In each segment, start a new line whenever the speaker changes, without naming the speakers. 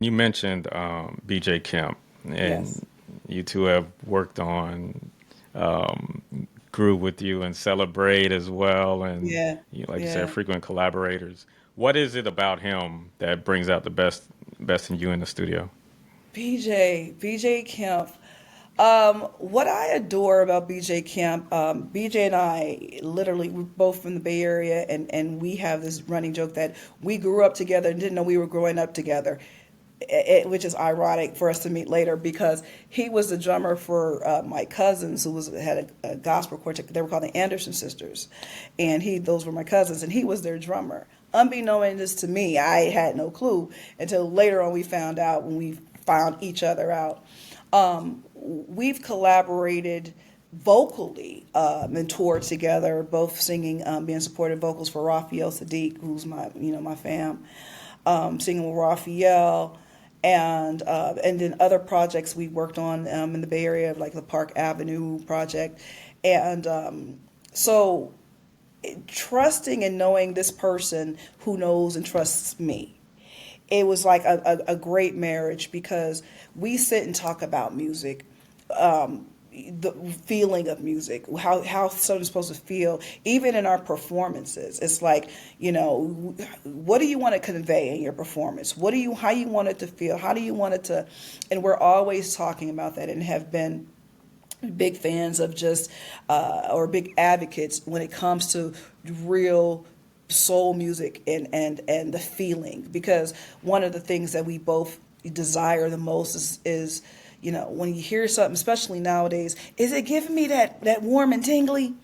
You mentioned BJ Kemp,
Yes.
and you two have worked on um, Groove with You and Celebrate as well, and
Yeah.
like you said,
Yeah.
frequent collaborators. What is it about him that brings out the best in you in the studio?
BJ Kemp. What I adore about BJ Kemp, BJ and I literally we're both from the Bay Area, and we have this running joke that we grew up together and didn't know we were growing up together, which is ironic for us to meet later because he was the drummer for my cousins who was had a gospel quartet. They were called the Anderson Sisters, and he those were my cousins, and he was their drummer. Unbeknownst to me, I had no clue until later on we found out when we found each other out. We've collaborated vocally and toured together, both singing, being supported vocals for Raphael Sadiq, who's my fam, singing with Raphael, and then other projects we worked on in the Bay Area, like the Park Avenue project, and so trusting and knowing this person who knows and trusts me, it was like a great marriage because we sit and talk about music, the feeling of music, how something's supposed to feel, even in our performances. It's like, what do you want to convey in your performance? How you want it to feel? How do you want it to? And we're always talking about that and have been big fans of just or big advocates when it comes to real soul music and the feeling, because one of the things that we both desire the most is when you hear something, especially nowadays, is it giving me that warm and tingly,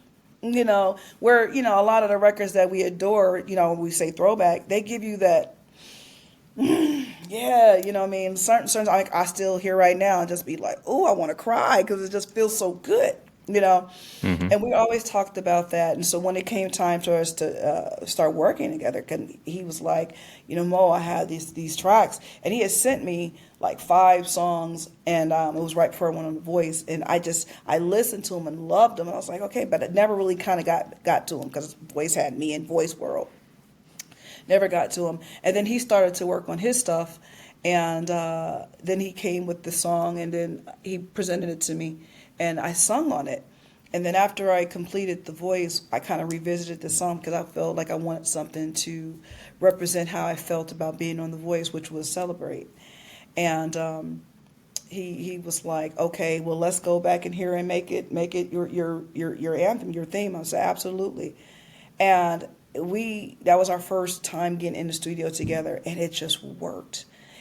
where a lot of the records that we adore, when we say throwback, they give you that. Yeah, what I mean, certain I still hear right now and just be like, oh, I want to cry because it just feels so good, you know.
Hmm.
And we always talked about that. And so when it came time for us to start working together, he was like, Mo, I had these tracks, and he had sent me like 5 songs, and it was right before I went on The Voice, and I listened to him and loved him, and I was like, okay, but it never really kind of got to him because Voice had me in Voice World, never got to him. And then he started to work on his stuff, and then he came with the song, and then he presented it to me, and I sung on it. And then after I completed The Voice, I kind of revisited the song because I felt like I wanted something to represent how I felt about being on The Voice, which was Celebrate. And he was like, okay, well, let's go back in here and make it your anthem, your theme. I said, absolutely. And that was our first time getting in the studio together, and it just worked.